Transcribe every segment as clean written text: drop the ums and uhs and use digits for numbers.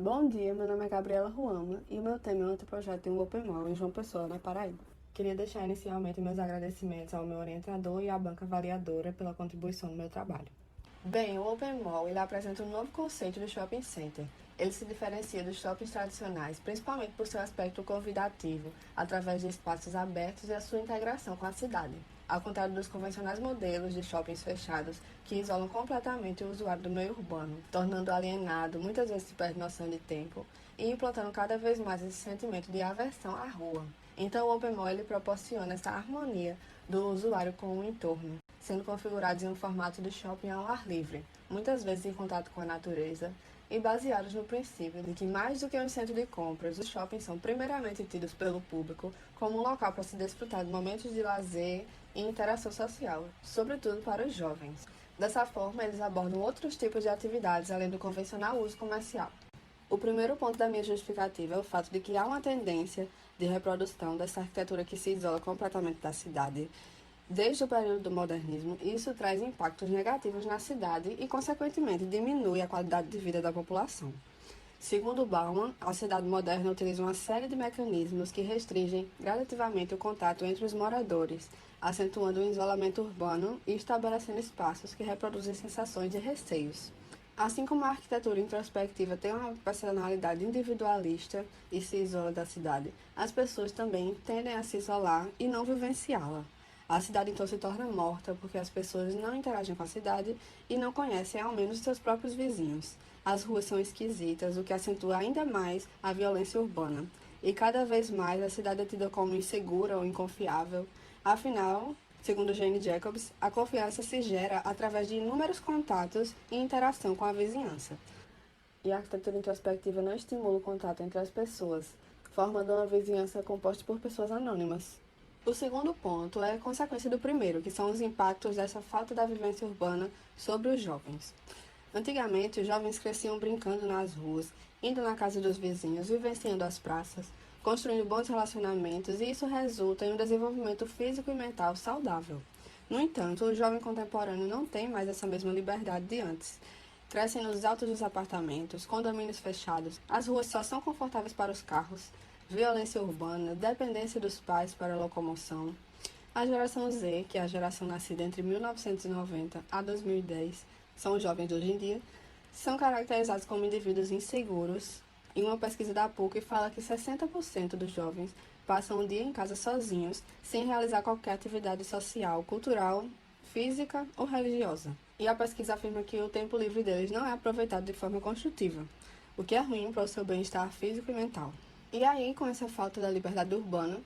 Bom dia, meu nome é Gabriela Ruama e o meu tema é o anteprojeto de um Open Mall em João Pessoa, na Paraíba. Queria deixar inicialmente meus agradecimentos ao meu orientador e à banca avaliadora pela contribuição no meu trabalho. Bem, o Open Mall ele apresenta um novo conceito de shopping center. Ele se diferencia dos shoppings tradicionais, principalmente por seu aspecto convidativo, através de espaços abertos e a sua integração com a cidade. Ao contrário dos convencionais modelos de shoppings fechados, que isolam completamente o usuário do meio urbano, tornando-o alienado, muitas vezes se perde noção de tempo, e implantando cada vez mais esse sentimento de aversão à rua. Então o Open Mall ele proporciona essa harmonia do usuário com o entorno, sendo configurados em um formato de shopping ao ar livre, muitas vezes em contato com a natureza, e baseados no princípio de que, mais do que um centro de compras, os shoppings são primeiramente tidos pelo público como um local para se desfrutar de momentos de lazer e interação social, sobretudo para os jovens. Dessa forma, eles abordam outros tipos de atividades além do convencional uso comercial. O primeiro ponto da minha justificativa é o fato de que há uma tendência de reprodução dessa arquitetura que se isola completamente da cidade desde o período do modernismo, e isso traz impactos negativos na cidade e, consequentemente, diminui a qualidade de vida da população. Segundo Bauman, a cidade moderna utiliza uma série de mecanismos que restringem gradativamente o contato entre os moradores, acentuando o isolamento urbano e estabelecendo espaços que reproduzem sensações de receios. Assim como a arquitetura introspectiva tem uma personalidade individualista e se isola da cidade, as pessoas também tendem a se isolar e não vivenciá-la. A cidade então se torna morta porque as pessoas não interagem com a cidade e não conhecem ao menos seus próprios vizinhos. As ruas são esquisitas, o que acentua ainda mais a violência urbana. E cada vez mais a cidade é tida como insegura ou inconfiável. Afinal, segundo Jane Jacobs, a confiança se gera através de inúmeros contatos e interação com a vizinhança. E a arquitetura introspectiva não estimula o contato entre as pessoas, formando uma vizinhança composta por pessoas anônimas. O segundo ponto é consequência do primeiro, que são os impactos dessa falta da vivência urbana sobre os jovens. Antigamente, os jovens cresciam brincando nas ruas, indo na casa dos vizinhos, vivenciando as praças, construindo bons relacionamentos, e isso resulta em um desenvolvimento físico e mental saudável. No entanto, o jovem contemporâneo não tem mais essa mesma liberdade de antes. Crescem nos altos dos apartamentos, condomínios fechados, as ruas só são confortáveis para os carros, violência urbana, dependência dos pais para a locomoção. A geração Z, que é a geração nascida entre 1990 a 2010, são os jovens de hoje em dia, são caracterizados como indivíduos inseguros. E uma pesquisa da PUC fala que 60% dos jovens passam um dia em casa sozinhos, sem realizar qualquer atividade social, cultural, física ou religiosa. E a pesquisa afirma que o tempo livre deles não é aproveitado de forma construtiva, o que é ruim para o seu bem-estar físico e mental. E aí, com essa falta da liberdade urbana,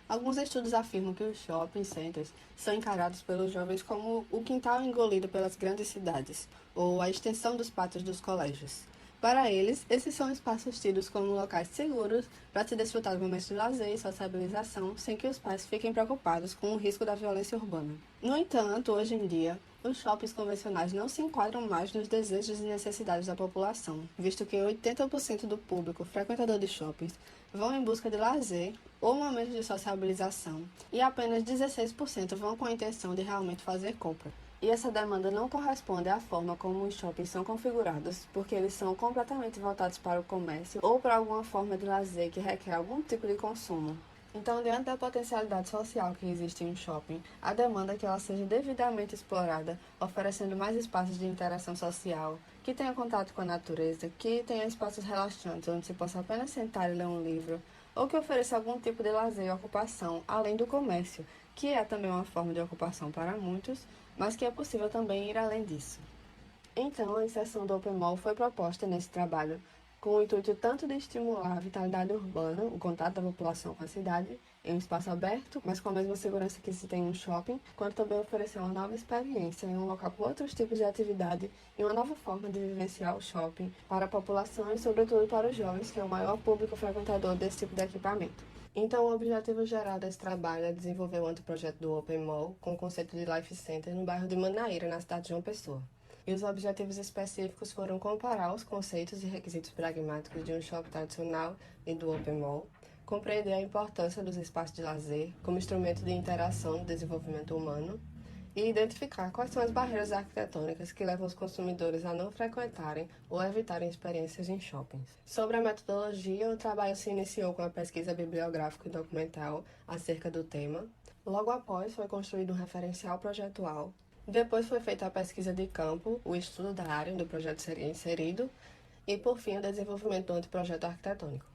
alguns estudos afirmam que os shopping centers são encarados pelos jovens como o quintal engolido pelas grandes cidades, ou a extensão dos pátios dos colégios. Para eles, esses são espaços tidos como locais seguros para se desfrutar de momentos de lazer e sociabilização, sem que os pais fiquem preocupados com o risco da violência urbana. No entanto, hoje em dia, os shoppings convencionais não se enquadram mais nos desejos e necessidades da população, visto que 80% do público frequentador de shoppings vão em busca de lazer ou momentos de sociabilização, e apenas 16% vão com a intenção de realmente fazer compra. E essa demanda não corresponde à forma como os shoppings são configurados, porque eles são completamente voltados para o comércio ou para alguma forma de lazer que requer algum tipo de consumo. Então, diante da potencialidade social que existe em um shopping, a demanda é que ela seja devidamente explorada, oferecendo mais espaços de interação social, que tenha contato com a natureza, que tenha espaços relaxantes onde se possa apenas sentar e ler um livro, ou que ofereça algum tipo de lazer e ocupação, além do comércio, que é também uma forma de ocupação para muitos, mas que é possível também ir além disso. Então, a inserção do Open Mall foi proposta nesse trabalho com o intuito tanto de estimular a vitalidade urbana, o contato da população com a cidade, em um espaço aberto, mas com a mesma segurança que se tem em um shopping, quanto também oferecer uma nova experiência em um local com outros tipos de atividade e uma nova forma de vivenciar o shopping para a população e, sobretudo, para os jovens, que é o maior público frequentador desse tipo de equipamento. Então, o objetivo geral desse trabalho é desenvolver o anteprojeto do Open Mall com o conceito de Life Center no bairro de Manaíra, na cidade de João Pessoa. E os objetivos específicos foram comparar os conceitos e requisitos pragmáticos de um shopping tradicional e do Open Mall, compreender a importância dos espaços de lazer como instrumento de interação e desenvolvimento humano, e identificar quais são as barreiras arquitetônicas que levam os consumidores a não frequentarem ou evitarem experiências em shoppings. Sobre a metodologia, o trabalho se iniciou com a pesquisa bibliográfica e documental acerca do tema. Logo após, foi construído um referencial projetual. Depois foi feita a pesquisa de campo, o estudo da área onde o projeto seria inserido e, por fim, o desenvolvimento do anteprojeto arquitetônico.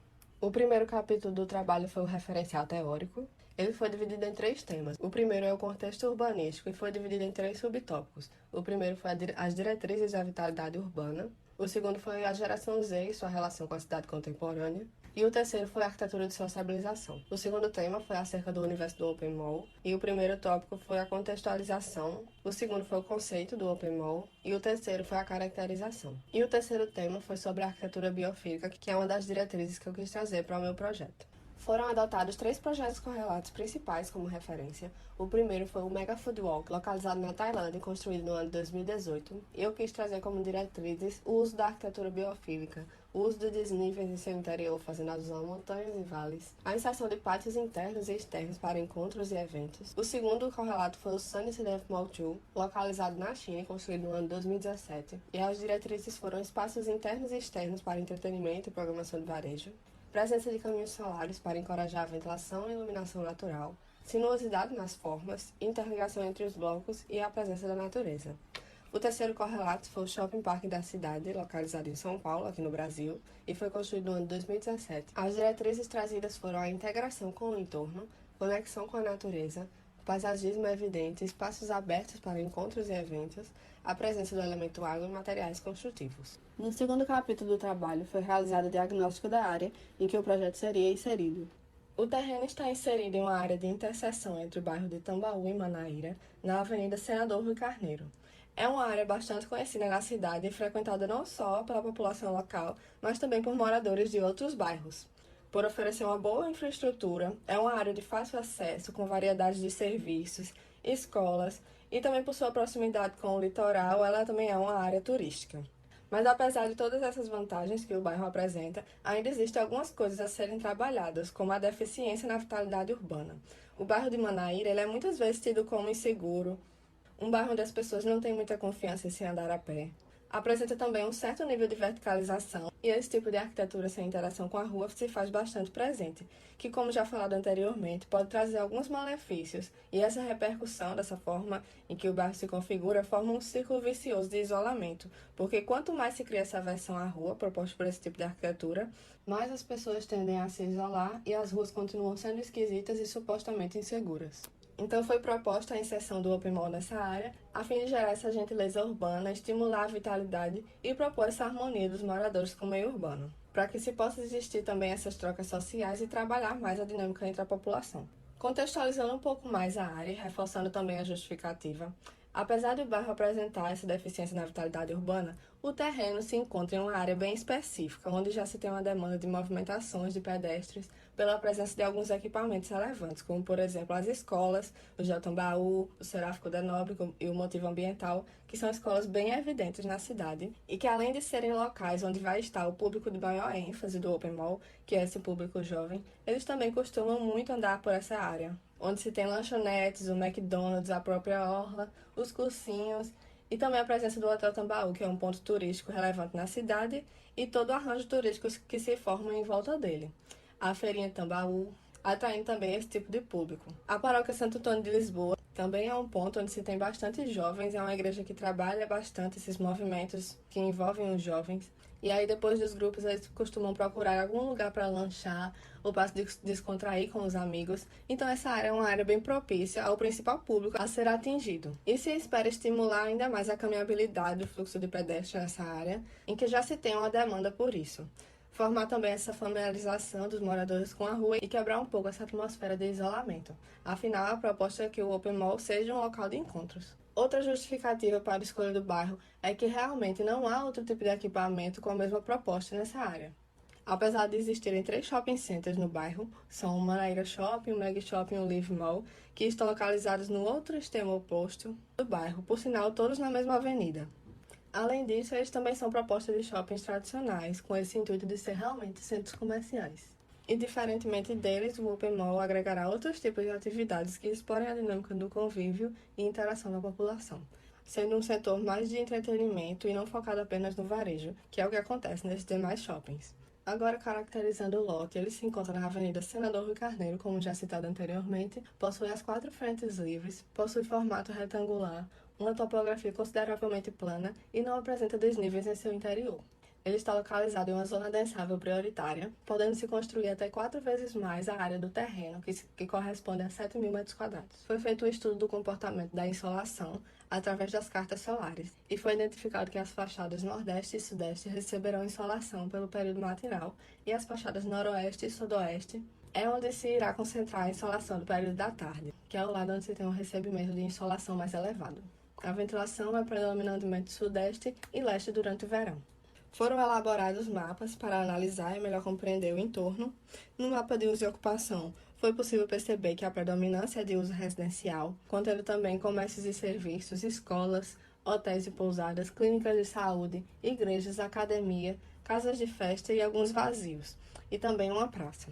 O primeiro capítulo do trabalho foi o referencial teórico. Ele foi dividido em 3 temas. O primeiro é o contexto urbanístico e foi dividido em 3 subtópicos. O primeiro foi as diretrizes da vitalidade urbana. O segundo foi a geração Z e sua relação com a cidade contemporânea. E o terceiro foi a arquitetura de sociabilização. O segundo tema foi acerca do universo do Open Mall. E o primeiro tópico foi a contextualização. O segundo foi o conceito do Open Mall. E o terceiro foi a caracterização. E o terceiro tema foi sobre a arquitetura biofílica, que é uma das diretrizes que eu quis trazer para o meu projeto. Foram adotados 3 projetos correlatos principais como referência. O primeiro foi o Mega Food Walk, localizado na Tailândia, construído no ano de 2018. E eu quis trazer como diretrizes o uso da arquitetura biofílica, o uso de desníveis em seu interior, fazendo alusão a montanhas e vales, a inserção de pátios internos e externos para encontros e eventos. O segundo correlato foi o Sunny CDF Mall 2, localizado na China e construído no ano de 2017. E as diretrizes foram espaços internos e externos para entretenimento e programação de varejo, presença de caminhos solares para encorajar a ventilação e iluminação natural, sinuosidade nas formas, interligação entre os blocos e a presença da natureza. O terceiro correlato foi o Shopping Park da cidade, localizado em São Paulo, aqui no Brasil, e foi construído no ano de 2017. As diretrizes trazidas foram a integração com o entorno, conexão com a natureza, paisagismo evidente, espaços abertos para encontros e eventos, a presença do elemento água e materiais construtivos. No segundo capítulo do trabalho foi realizado o diagnóstico da área em que o projeto seria inserido. O terreno está inserido em uma área de interseção entre o bairro de Tambaú e Manaíra, na Avenida Senador Rui Carneiro. É uma área bastante conhecida na cidade e frequentada não só pela população local, mas também por moradores de outros bairros. Por oferecer uma boa infraestrutura, é uma área de fácil acesso, com variedade de serviços, escolas, e também por sua proximidade com o litoral, ela também é uma área turística. Mas apesar de todas essas vantagens que o bairro apresenta, ainda existem algumas coisas a serem trabalhadas, como a deficiência na vitalidade urbana. O bairro de Manaíra ele é muitas vezes tido como inseguro, um bairro onde as pessoas não têm muita confiança em se andar a pé. Apresenta também um certo nível de verticalização, e esse tipo de arquitetura sem interação com a rua se faz bastante presente, que, como já falado anteriormente, pode trazer alguns malefícios, e essa repercussão dessa forma em que o bairro se configura forma um círculo vicioso de isolamento, porque quanto mais se cria essa aversão à rua proposta por esse tipo de arquitetura, mais as pessoas tendem a se isolar e as ruas continuam sendo esquisitas e supostamente inseguras. Então foi proposta a inserção do Open Mall nessa área, a fim de gerar essa gentileza urbana, estimular a vitalidade e propor essa harmonia dos moradores com o meio urbano, para que se possa existir também essas trocas sociais e trabalhar mais a dinâmica entre a população. Contextualizando um pouco mais a área e reforçando também a justificativa, apesar do bairro apresentar essa deficiência na vitalidade urbana, o terreno se encontra em uma área bem específica, onde já se tem uma demanda de movimentações de pedestres pela presença de alguns equipamentos relevantes, como, por exemplo, as escolas, o Geotambaú, o Seráfico da Nobre e o Motivo Ambiental, que são escolas bem evidentes na cidade e que, além de serem locais onde vai estar o público de maior ênfase do Open Mall, que é esse público jovem, eles também costumam muito andar por essa área, onde se tem lanchonetes, o McDonald's, a própria orla, os cursinhos e também a presença do Hotel Tambaú, que é um ponto turístico relevante na cidade, e todo o arranjo turístico que se forma em volta dele. A Feirinha de Tambaú, atraindo também esse tipo de público. A Paróquia Santo Antônio de Lisboa também é um ponto onde se tem bastante jovens, é uma igreja que trabalha bastante esses movimentos que envolvem os jovens. E aí, depois dos grupos, eles costumam procurar algum lugar para lanchar ou para se descontrair com os amigos. Então, essa área é uma área bem propícia ao principal público a ser atingido. E se espera estimular ainda mais a caminhabilidade do fluxo de pedestres nessa área, em que já se tem uma demanda por isso. Formar também essa familiarização dos moradores com a rua e quebrar um pouco essa atmosfera de isolamento. Afinal, a proposta é que o Open Mall seja um local de encontros. Outra justificativa para a escolha do bairro é que realmente não há outro tipo de equipamento com a mesma proposta nessa área. Apesar de existirem 3 shopping centers no bairro, são o Manaíra Shopping, o Meg Shopping e o Live Mall, que estão localizados no outro extremo oposto do bairro, por sinal todos na mesma avenida. Além disso, eles também são propostas de shoppings tradicionais, com esse intuito de ser realmente centros comerciais. E, diferentemente deles, o Open Mall agregará outros tipos de atividades que explorem a dinâmica do convívio e interação da população, sendo um setor mais de entretenimento e não focado apenas no varejo, que é o que acontece nesses demais shoppings. Agora, caracterizando o lote, ele se encontra na Avenida Senador Rui Carneiro, como já citado anteriormente, possui as 4 frentes livres, possui formato retangular, uma topografia consideravelmente plana e não apresenta desníveis em seu interior. Ele está localizado em uma zona densável prioritária, podendo se construir até 4 vezes mais a área do terreno, que corresponde a 7.000 metros quadrados. Foi feito um estudo do comportamento da insolação através das cartas solares, e foi identificado que as fachadas Nordeste e Sudeste receberão insolação pelo período matinal, e as fachadas Noroeste e Sudoeste é onde se irá concentrar a insolação do período da tarde, que é o lado onde se tem um recebimento de insolação mais elevado. A ventilação é predominantemente Sudeste e Leste durante o verão. Foram elaborados mapas para analisar e melhor compreender o entorno. No mapa de uso e ocupação, foi possível perceber que a predominância é de uso residencial, contendo também comércios e serviços, escolas, hotéis e pousadas, clínicas de saúde, igrejas, academia, casas de festa e alguns vazios, e também uma praça.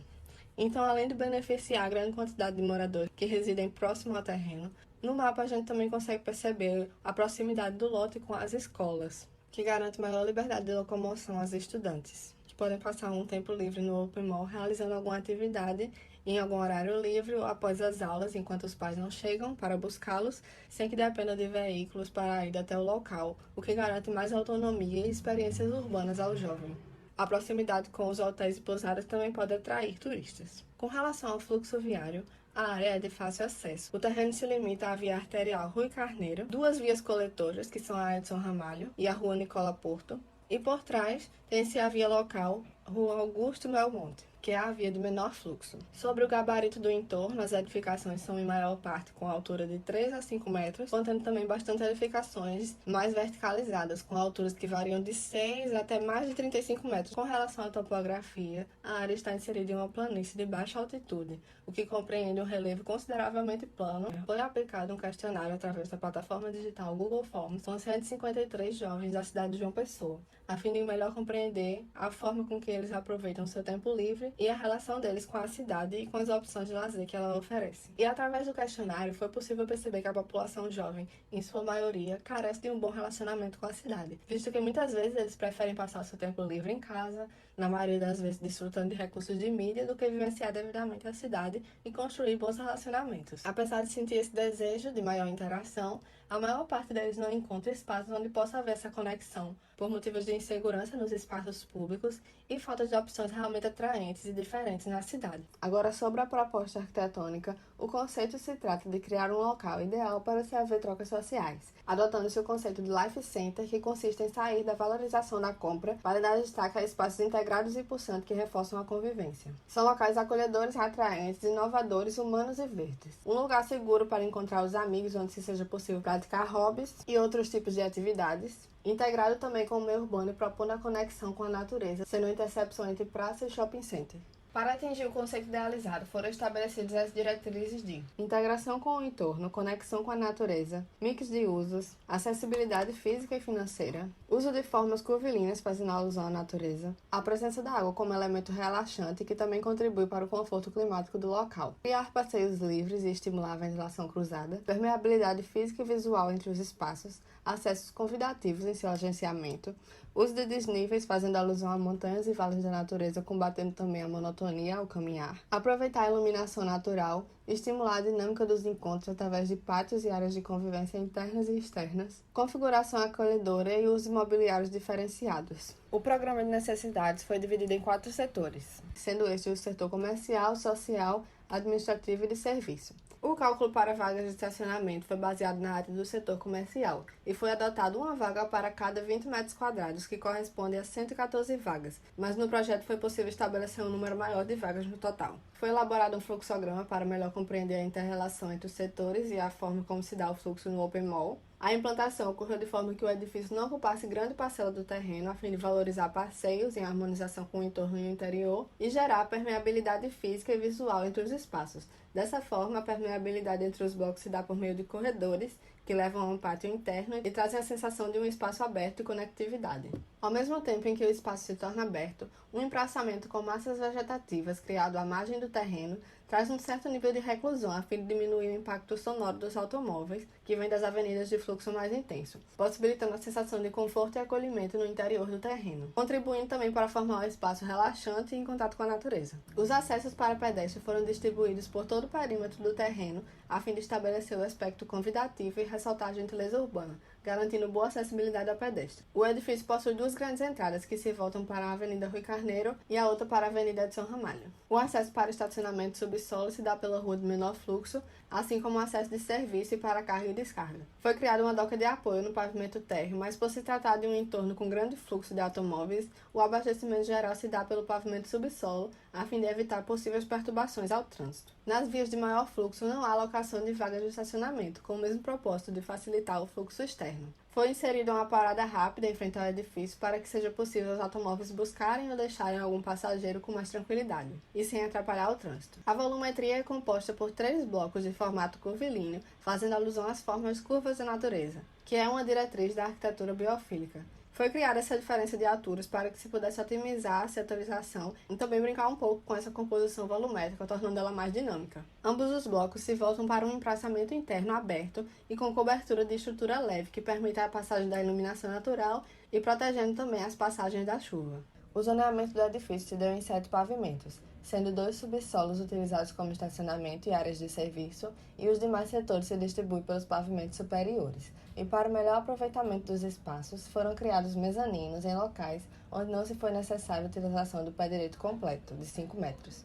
Então, além de beneficiar a grande quantidade de moradores que residem próximo ao terreno, no mapa a gente também consegue perceber a proximidade do lote com as escolas, que garante maior liberdade de locomoção aos estudantes, que podem passar um tempo livre no Open Mall realizando alguma atividade em algum horário livre ou após as aulas, enquanto os pais não chegam para buscá-los, sem que dependa de veículos para ir até o local, o que garante mais autonomia e experiências urbanas ao jovem. A proximidade com os hotéis e pousadas também pode atrair turistas. Com relação ao fluxo viário, a área é de fácil acesso. O terreno se limita à via arterial Rui Carneiro, 2 vias coletoras, que são a Edson Ramalho e a Rua Nicola Porto, e por trás tem-se a via local Rua Augusto Belmonte, que é a via de menor fluxo. Sobre o gabarito do entorno, as edificações são em maior parte com altura de 3 a 5 metros, contendo também bastante edificações mais verticalizadas, com alturas que variam de 6 até mais de 35 metros. Com relação à topografia, a área está inserida em uma planície de baixa altitude, o que compreende um relevo consideravelmente plano. Foi aplicado um questionário através da plataforma digital Google Forms com 153 jovens da cidade de João Pessoa, a fim de melhor compreender a forma com que eles aproveitam seu tempo livre e a relação deles com a cidade e com as opções de lazer que ela oferece. E através do questionário foi possível perceber que a população jovem, em sua maioria, carece de um bom relacionamento com a cidade, visto que muitas vezes eles preferem passar o seu tempo livre em casa, na maioria das vezes desfrutando de recursos de mídia, do que vivenciar devidamente a cidade e construir bons relacionamentos. Apesar de sentir esse desejo de maior interação, a maior parte deles não encontra espaços onde possa haver essa conexão, por motivos de insegurança nos espaços públicos e falta de opções realmente atraentes e diferentes na cidade. Agora, sobre a proposta arquitetônica, o conceito se trata de criar um local ideal para se haver trocas sociais, adotando-se o conceito de Life Center, que consiste em sair da valorização da compra para dar destaque a espaços integrados e pulsantes que reforçam a convivência. São locais acolhedores, atraentes, inovadores, humanos e verdes. Um lugar seguro para encontrar os amigos, onde se seja possível praticar hobbies e outros tipos de atividades, integrado também com o meio urbano e propondo a conexão com a natureza, sendo uma interseção entre praça e shopping center. Para atingir o conceito idealizado, foram estabelecidas as diretrizes de integração com o entorno, conexão com a natureza, mix de usos, acessibilidade física e financeira, uso de formas curvilíneas fazendo alusão à natureza, a presença da água como elemento relaxante que também contribui para o conforto climático do local, criar passeios livres e estimular a ventilação cruzada, permeabilidade física e visual entre os espaços, acessos convidativos em seu agenciamento, uso de desníveis fazendo alusão a montanhas e vales da natureza, combatendo também a monotonia ao caminhar, aproveitar a iluminação natural, estimular a dinâmica dos encontros através de pátios e áreas de convivência internas e externas, configuração acolhedora e uso de mobiliários diferenciados. O programa de necessidades foi dividido em 4 setores, sendo este o setor comercial, social, administrativo e de serviço. O cálculo para vagas de estacionamento foi baseado na área do setor comercial e foi adotado uma vaga para cada 20 metros quadrados, que corresponde a 114 vagas, mas no projeto foi possível estabelecer um número maior de vagas no total. Foi elaborado um fluxograma para melhor compreender a inter-relação entre os setores e a forma como se dá o fluxo no Open Mall. A implantação ocorreu de forma que o edifício não ocupasse grande parcela do terreno, a fim de valorizar passeios em harmonização com o entorno e o interior e gerar permeabilidade física e visual entre os espaços. Dessa forma, a permeabilidade entre os blocos se dá por meio de corredores, que levam a um pátio interno e trazem a sensação de um espaço aberto e conectividade. Ao mesmo tempo em que o espaço se torna aberto, um empraçamento com massas vegetativas criado à margem do terreno traz um certo nível de reclusão a fim de diminuir o impacto sonoro dos automóveis que vêm das avenidas de fluxo mais intenso, possibilitando a sensação de conforto e acolhimento no interior do terreno, contribuindo também para formar um espaço relaxante e em contato com a natureza. Os acessos para pedestre foram distribuídos por todo o perímetro do terreno a fim de estabelecer o aspecto convidativo e ressaltar a gentileza urbana, garantindo boa acessibilidade ao pedestre. O edifício possui duas grandes entradas que se voltam para a Avenida Rui Carneiro e a outra para a Avenida Edson Ramalho. O acesso para estacionamento subsolo se dá pela rua de menor fluxo, assim como o acesso de serviço e para carga e descarga. Foi criada uma doca de apoio no pavimento térreo, mas por se tratar de um entorno com grande fluxo de automóveis, o abastecimento geral se dá pelo pavimento subsolo, a fim de evitar possíveis perturbações ao trânsito. Nas vias de maior fluxo não há alocação de vagas de estacionamento, com o mesmo propósito de facilitar o fluxo externo. Foi inserida uma parada rápida em frente ao edifício para que seja possível os automóveis buscarem ou deixarem algum passageiro com mais tranquilidade e sem atrapalhar o trânsito. A volumetria é composta por 3 blocos de formato curvilíneo, fazendo alusão às formas curvas da natureza, que é uma diretriz da arquitetura biofílica. Foi criada essa diferença de alturas para que se pudesse otimizar a setorização e também brincar um pouco com essa composição volumétrica, tornando ela mais dinâmica. Ambos os blocos se voltam para um empraçamento interno aberto e com cobertura de estrutura leve, que permite a passagem da iluminação natural e protegendo também as passagens da chuva. O zoneamento do edifício se deu em 7 pavimentos, sendo 2 subsolos utilizados como estacionamento e áreas de serviço, e os demais setores se distribuem pelos pavimentos superiores. E para o melhor aproveitamento dos espaços, foram criados mezaninos em locais onde não se foi necessária a utilização do pé direito completo, de 5 metros.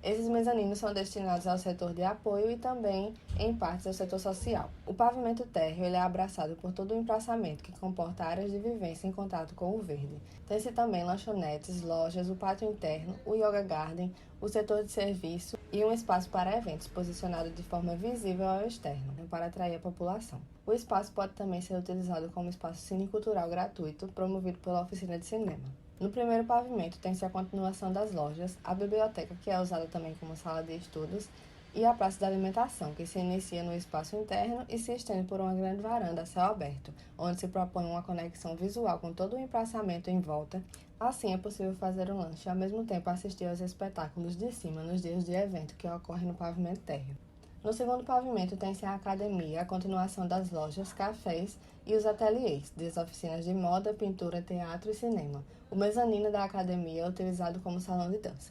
Esses mezaninos são destinados ao setor de apoio e também, em partes, ao setor social. O pavimento térreo ele é abraçado por todo o empraçamento, que comporta áreas de vivência em contato com o verde. Tem-se também lanchonetes, lojas, o pátio interno, o yoga garden, o setor de serviço e um espaço para eventos, posicionado de forma visível ao externo, para atrair a população. O espaço pode também ser utilizado como espaço cinecultural gratuito, promovido pela oficina de cinema. No primeiro pavimento tem-se a continuação das lojas, a biblioteca, que é usada também como sala de estudos, e a praça de alimentação, que se inicia no espaço interno e se estende por uma grande varanda a céu aberto, onde se propõe uma conexão visual com todo o empraçamento em volta. Assim é possível fazer um lanche e ao mesmo tempo assistir aos espetáculos de cima nos dias de evento que ocorrem no pavimento térreo. No segundo pavimento tem-se a academia, a continuação das lojas, cafés e os ateliês, das oficinas de moda, pintura, teatro e cinema. O mezanino da academia é utilizado como salão de dança.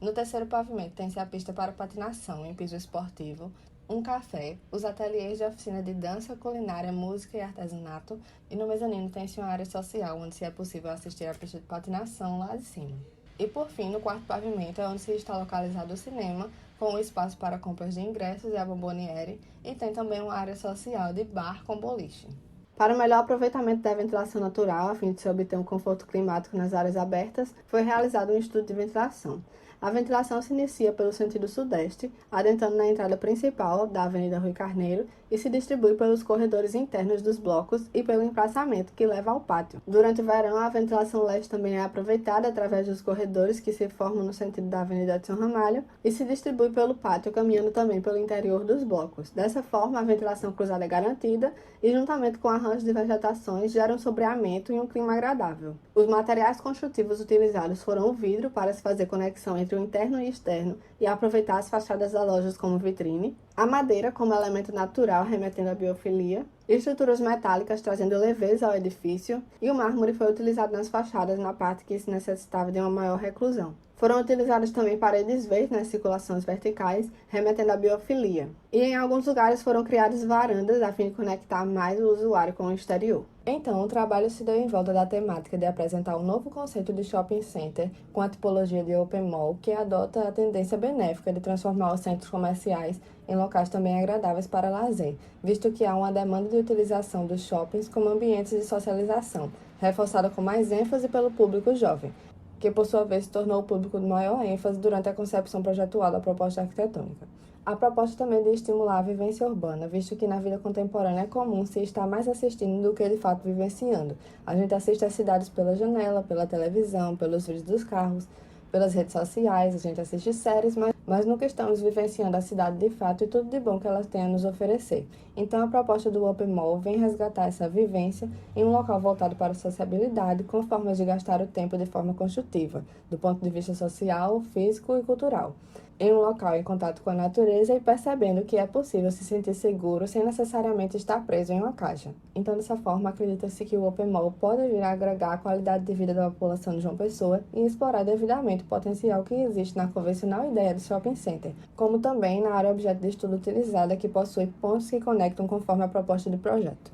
No terceiro pavimento tem-se a pista para patinação em piso esportivo, um café, os ateliês de oficina de dança, culinária, música e artesanato, e no mezanino tem-se uma área social onde se é possível assistir à pista de patinação lá de cima. E por fim, no quarto pavimento é onde se está localizado o cinema, com o espaço para compras de ingressos e a bomboniere, e tem também uma área social de bar com boliche. Para o melhor aproveitamento da ventilação natural, a fim de se obter um conforto climático nas áreas abertas, foi realizado um estudo de ventilação. A ventilação se inicia pelo sentido sudeste, adentrando na entrada principal da Avenida Rui Carneiro e se distribui pelos corredores internos dos blocos e pelo empraçamento que leva ao pátio. Durante o verão, a ventilação leste também é aproveitada através dos corredores que se formam no sentido da Avenida Edson Ramalho e se distribui pelo pátio, caminhando também pelo interior dos blocos. Dessa forma, a ventilação cruzada é garantida e, juntamente com arranjos de vegetações, gera um sombreamento e um clima agradável. Os materiais construtivos utilizados foram o vidro para se fazer conexão entre o interno e externo e aproveitar as fachadas das lojas como vitrine, a madeira como elemento natural remetendo à biofilia, estruturas metálicas trazendo leveza ao edifício e o mármore foi utilizado nas fachadas na parte que se necessitava de uma maior reclusão. Foram utilizadas também paredes verdes nas circulações verticais, remetendo à biofilia. E em alguns lugares foram criadas varandas a fim de conectar mais o usuário com o exterior. Então, o trabalho se deu em volta da temática de apresentar um novo conceito de shopping center com a tipologia de open mall, que adota a tendência benéfica de transformar os centros comerciais em locais também agradáveis para lazer, visto que há uma demanda de utilização dos shoppings como ambientes de socialização, reforçada com mais ênfase pelo público jovem, que por sua vez se tornou o público de maior ênfase durante a concepção projetual da proposta arquitetônica. A proposta também de estimular a vivência urbana, visto que na vida contemporânea é comum se estar mais assistindo do que de fato vivenciando. A gente assiste às cidades pela janela, pela televisão, pelos vídeos dos carros, pelas redes sociais, a gente assiste séries, mas nunca estamos vivenciando a cidade de fato e tudo de bom que ela tem a nos oferecer. Então, a proposta do Open Mall vem resgatar essa vivência em um local voltado para a sociabilidade, com formas de gastar o tempo de forma construtiva, do ponto de vista social, físico e cultural. Em um local em contato com a natureza e percebendo que é possível se sentir seguro sem necessariamente estar preso em uma caixa. Então, dessa forma, acredita-se que o Open Mall pode vir a agregar a qualidade de vida da população de João Pessoa e explorar devidamente o potencial que existe na convencional ideia de shopping center, como também na área objeto de estudo utilizada, que possui pontos que conectam conforme a proposta de projeto.